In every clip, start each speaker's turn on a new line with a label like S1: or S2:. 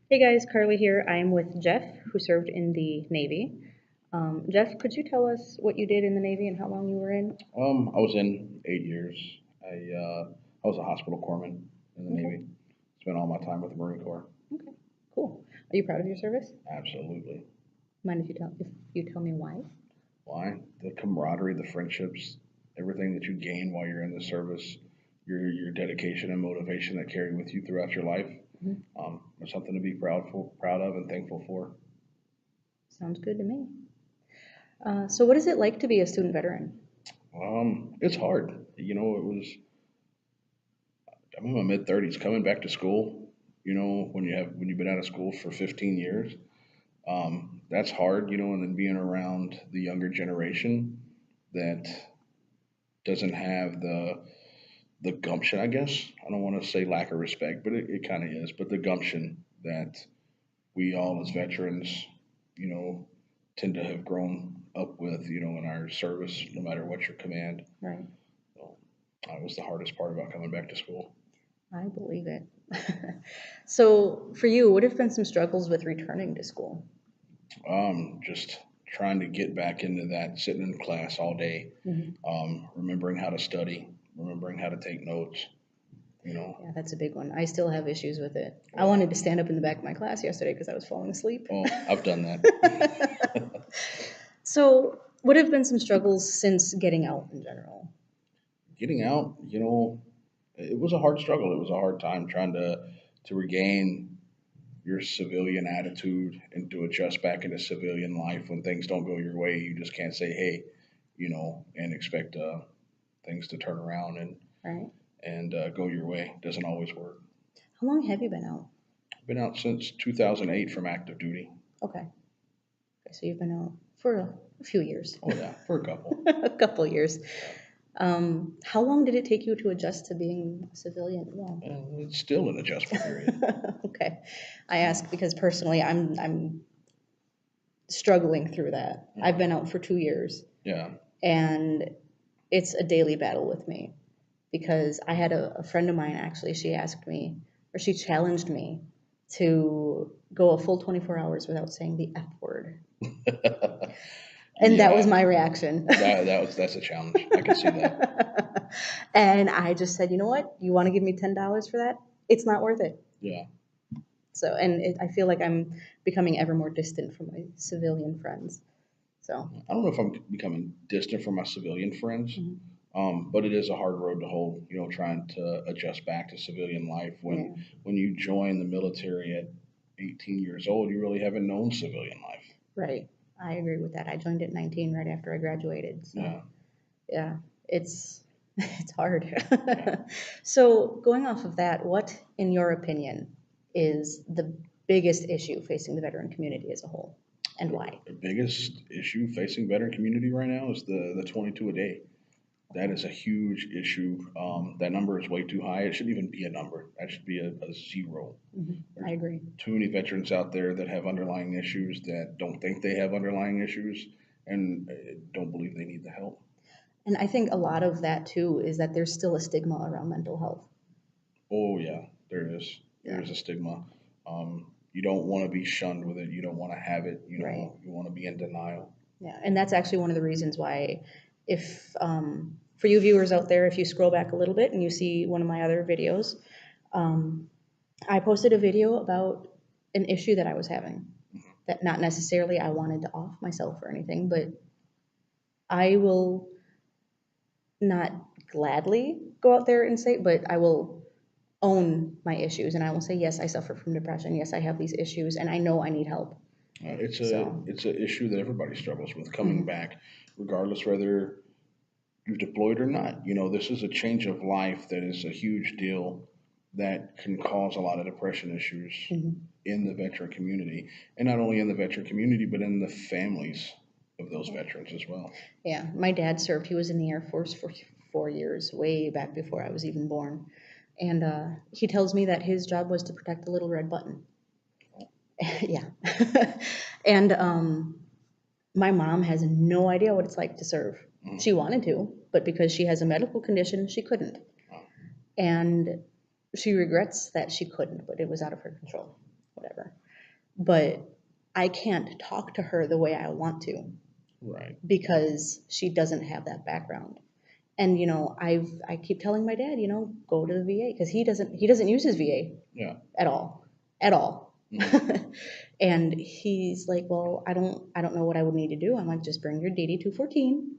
S1: Hey guys, Carly here. I'm with Jeff, who served in the Navy. Jeff, could you tell us what you did in the Navy and how long you were in?
S2: I was in 8 years. I was a hospital corpsman in the
S1: Okay,
S2: Navy. Spent all my time with the Marine Corps.
S1: okay, cool. Are you proud of your service?
S2: Absolutely.
S1: Mind if you tell me why?
S2: Why? The camaraderie, the friendships, everything that you gain while you're in the service, your dedication and motivation that carry with you throughout your life.
S1: Mhm.
S2: There's something to be proud of, and thankful for.
S1: Sounds good to me. So, what is it like to be a student veteran?
S2: It's hard. It was. I'm in my mid 30s, coming back to school. When you've been out of school for 15 years. That's hard, and then being around the younger generation that doesn't have the gumption, I guess. I don't want to say lack of respect, but it kind of is. But the gumption that we all as veterans, you know, tend to have grown up with, in our service, no matter what your command.
S1: Right,
S2: So that was the hardest part about coming back to school.
S1: I believe it. So, for you, what have been some struggles with returning to school?
S2: Just trying to get back into that, sitting in class all day,
S1: Mhm.
S2: remembering how to study, remembering how to take notes. You know,
S1: Yeah, that's a big one. I still have issues with it. I
S2: yeah.
S1: wanted to stand up in the back of my class yesterday because I was falling asleep.
S2: Oh, I've done that.
S1: So, what have been some struggles since getting out in general?
S2: Getting out, it was a hard struggle. It was a hard time trying to regain your civilian attitude and to adjust back into civilian life when things don't go your way. You just can't say, hey, and expect things to turn around
S1: Right?
S2: and go your way. It doesn't always work.
S1: How long have you been out?
S2: I've been out since 2008 from active duty.
S1: Okay. Okay, so you've been out for a few years,
S2: Oh yeah, for a couple.
S1: a couple years.
S2: Yeah.
S1: How long did it take you to adjust to being a civilian? Well,
S2: It's still an adjustment period.
S1: okay. I ask because personally, I'm struggling through that. I've
S2: Uh,
S1: been out for 2 years,
S2: yeah.
S1: and it's a daily battle with me because I had a friend of mine actually. She asked me, or she challenged me to go a full 24 hours without saying the F word. And that was
S2: Yeah,
S1: my reaction.
S2: that's a challenge. I can see that.
S1: And I just said, you know what? You want to give me $10 for that? It's not worth it.
S2: Yeah.
S1: So, and I feel like I'm becoming ever more distant from my civilian friends. So,
S2: I don't know if I'm becoming distant from my civilian friends,
S1: mhm,
S2: but it is a hard road to hold. Trying to adjust back to civilian life
S1: yeah,
S2: when you join the military at 18 years old, you really haven't known civilian life.
S1: right. I agree with that. I joined at 19 right after I graduated. So,
S2: Yeah.
S1: yeah, it's it's hard.
S2: Yeah.
S1: So, going off of that, what, in your opinion, is the biggest issue facing the veteran community as a whole, and why?
S2: The biggest issue facing veteran community right now is the 22 a day. That is a huge issue. That number is way too high. It shouldn't even be a number. That should be a zero.
S1: Mhm, I
S2: There's
S1: agree.
S2: too many veterans out there that have underlying issues that don't think they have underlying issues and don't believe they need the help.
S1: And I think a lot of that too is that there's still a stigma around mental health.
S2: Oh yeah, there is.
S1: Yeah,
S2: There's a stigma. You don't want to be shunned with it. You don't want to have it.
S1: right.
S2: You want to be in denial.
S1: Yeah, and that's actually one of the reasons why, if for you viewers out there, if you scroll back a little bit and you see one of my other videos, um, I posted a video about an issue that I was having. That not necessarily I wanted to off myself or anything, but I will not gladly go out there and say, but I will own my issues and I will say, yes, I suffer from depression. Yes, I have these issues and I know I need help. So,
S2: It's a issue that everybody struggles with coming
S1: mhm,
S2: back, regardless whether you're deployed or not. This is a change of life that is a huge deal that can cause a lot of depression issues
S1: mhm.
S2: in the veteran community, and not only in the veteran community, but in the families of those veterans as well.
S1: Yeah, my dad served. He was in the Air Force for 4 years, way back before I was even born. And he tells me that his job was to protect the little red button. Yeah. And my mom has no idea what it's like to serve. She
S2: Mhm.
S1: wanted to, but because she has a medical condition, she couldn't.
S2: Wow.
S1: And she regrets that she couldn't, but it was out of her control. whatever. But I can't talk to her the way I want to
S2: Right.
S1: because she doesn't have that background. And I keep telling my dad, go to the VA because he doesn't use his VA
S2: Yeah.
S1: at all, at all.
S2: Mhm.
S1: And he's like, well, I don't know what I would need to do. I'm like, just bring your DD 214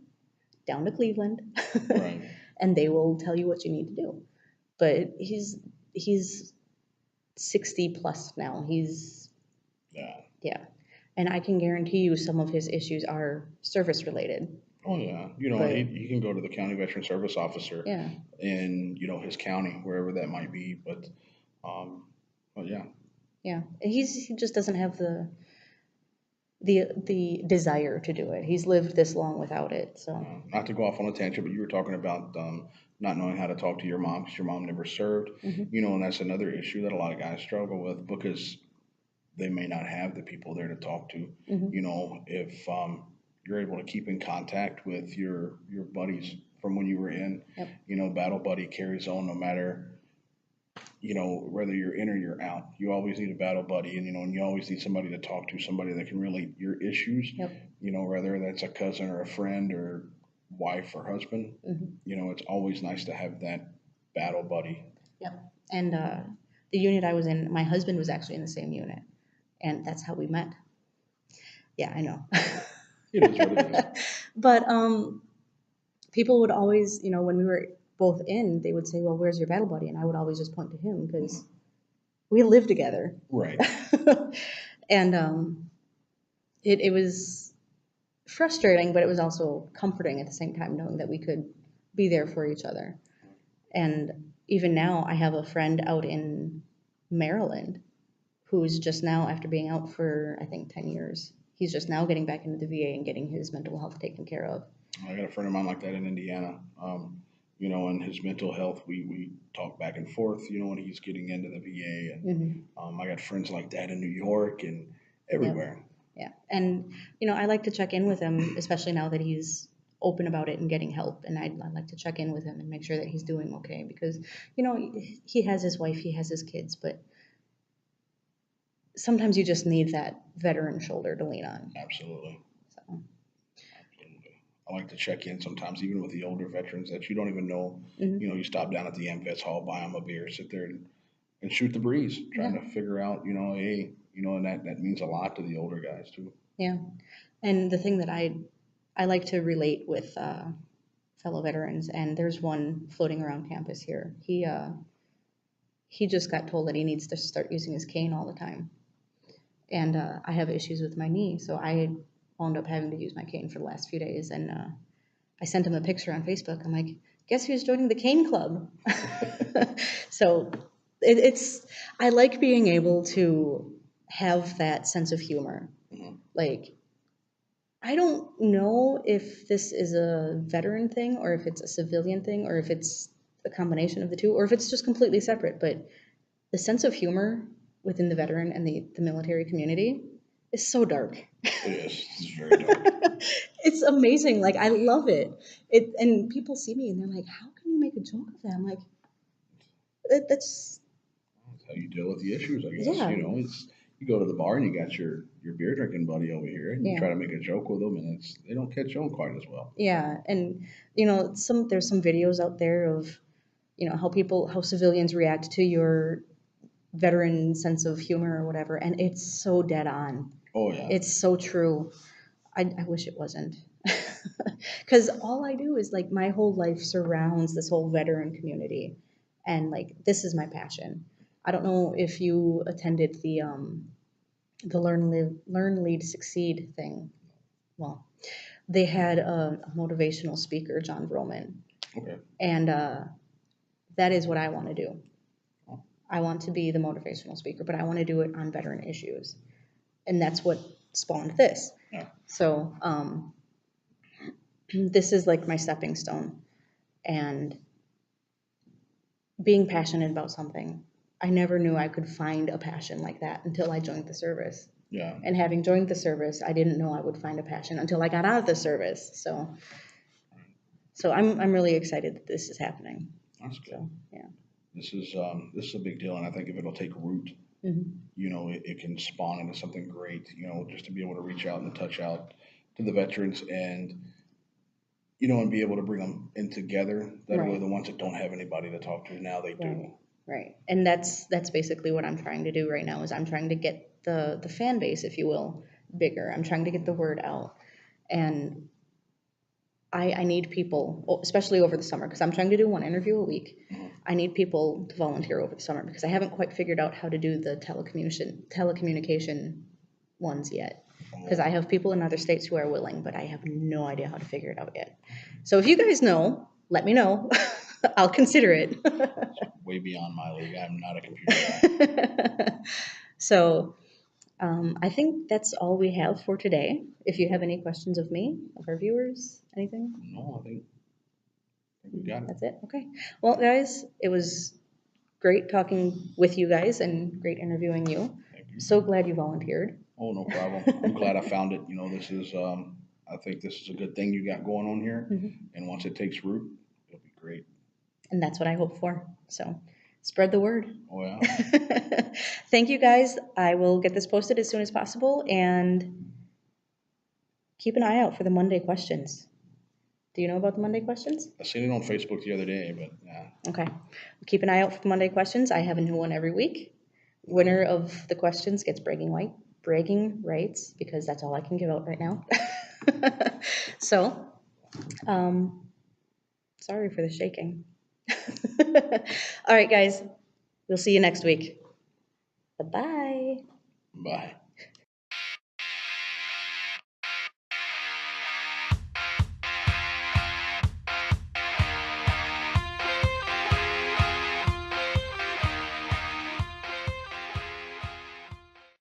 S1: down to Cleveland,
S2: Right.
S1: and they will tell you what you need to do. But he's 60 plus now.
S2: Yeah.
S1: Yeah, and I can guarantee you some of his issues are service related.
S2: Oh yeah. You know, and
S1: But
S2: he can go to the county veteran service officer
S1: yeah,
S2: in, his county, wherever that might be. Um, but yeah.
S1: yeah, he just doesn't have the desire to do it. He's lived this long without it, so.
S2: Not to go off on a tangent, but you were talking about not knowing how to talk to your mom because your mom never served.
S1: Mhm.
S2: And that's another issue that a lot of guys struggle with because they may not have the people there to talk to.
S1: Mhm.
S2: If you're able to keep in contact with your buddies from when you were in,
S1: Yep.
S2: battle buddy carries on no matter whether you're in or you're out. You always need a battle buddy, and you always need somebody to talk to, somebody that can relate your issues.
S1: Yep.
S2: Whether that's a cousin or a friend or wife or husband.
S1: Mhm.
S2: It's always nice to have that battle buddy.
S1: Yep. And the unit I was in, my husband was actually in the same unit, and that's how we met. Yeah, I know.
S2: It is what it is.
S1: But people would always, when we were both in, they would say, "Well, where's your battle buddy?" And I would always just point to him because we live together.
S2: Right.
S1: And it was frustrating, but it was also comforting at the same time, knowing that we could be there for each other. And even now, I have a friend out in Maryland who's just now, after being out for, I think, 10 years, he's just now getting back into the VA and getting his mental health taken care of.
S2: I got a friend of mine like that in Indiana. And his mental health, we talk back and forth, when he's getting into the VA. And
S1: Mm-hmm.
S2: I got friends like that in New York and
S1: Yep.
S2: everywhere.
S1: Yeah. And, I like to check in with him, especially now that he's open about it and getting help. And I like to check in with him and make sure that he's doing okay because, he has his wife, he has his kids, but sometimes you just need that veteran shoulder to lean on.
S2: Absolutely.
S1: So,
S2: Absolutely. I like to check in sometimes, even with the older veterans that you don't even know.
S1: mhm.
S2: You stop down at the AMVETS Hall, buy them a beer, sit there and shoot the breeze, trying
S1: Yeah.
S2: to figure out, hey, and that means a lot to the older guys too.
S1: Yeah. And the thing that I like to relate with fellow veterans, and there's one floating around campus here. He just got told that he needs to start using his cane all the time, and I have issues with my knee, so I wound up having to use my cane for the last few days. And I sent him a picture on Facebook. I'm like, guess who's joining the cane club? So it's I like being able to have that sense of humor.
S2: Mhm.
S1: Like, I don't know if this is a veteran thing or if it's a civilian thing or if it's a combination of the two or if it's just completely separate, but the sense of humor within the veteran and the military community is so dark.
S2: It is. It's very dark.
S1: It's amazing. Like, I love it. And people see me and they're like, how can you make a joke of that? I'm like, that's
S2: That's how you deal with the issues, I guess.
S1: yeah,
S2: It's you go to the bar and you got your beer drinking buddy over here, and you try
S1: yeah.
S2: to make a joke with them, and they don't catch on quite as well.
S1: Yeah, and there's some videos out there of how civilians react to your veteran sense of humor or whatever, and it's so dead on.
S2: Oh yeah.
S1: It's so true. I wish it wasn't. Because all I do is like my whole life surrounds this whole veteran community, and like this is my passion. I don't know if you attended the Learn Lead Succeed thing. Well, they had a motivational speaker, John Vroman,
S2: Okay.
S1: and that is what I want to do. I want to be the motivational speaker, but I want to do it on veteran issues, and that's what spawned this.
S2: Yeah.
S1: So this is like my stepping stone, and being passionate about something. I never knew I could find a passion like that until I joined the service.
S2: Yeah.
S1: And having joined the service, I didn't know I would find a passion until I got out of the service. So I'm really excited that this is happening.
S2: That's good.
S1: So yeah.
S2: This is a big deal, and I think if it'll take root, it can spawn into something great, just to be able to reach out and touch out to the veterans and be able to bring them in together. That way,
S1: Right.
S2: the ones that don't have anybody to talk to, now they
S1: Right,
S2: do.
S1: right. And that's basically what I'm trying to do right now is I'm trying to get the fan base, if you will, bigger. I'm trying to get the word out. And I need people, especially over the summer, because I'm trying to do one interview a week. I need people to volunteer over the summer because I haven't quite figured out how to do the telecommunication ones yet. Because I have people in other states who are willing, but I have no idea how to figure it out yet. So if you guys know, let me know. I'll consider it.
S2: Way beyond my league. I'm not a computer guy.
S1: So I think that's all we have for today. If you have any questions of me, of our viewers, anything,
S2: No, I think we got it.
S1: that's it. Okay. Well, guys, it was great talking with you guys and great interviewing you.
S2: Thank you.
S1: So glad you volunteered.
S2: Oh, no problem. I'm glad I found it. This is, I think this is a good thing you got going on here. And once it takes root, it'll be great.
S1: And that's what I hope for. So spread the word.
S2: Oh, yeah.
S1: Thank you guys. I will get this posted as soon as possible and keep an eye out for the Monday questions. Do you know about the Monday questions?
S2: I seen it on Facebook the other day, but yeah.
S1: Okay. Keep an eye out for the Monday questions. I have a new one every week. Winner of the questions gets bragging rights because that's all I can give out right now. So, sorry for the shaking. All right, guys. We'll see you next week. Bye-bye.
S2: Bye.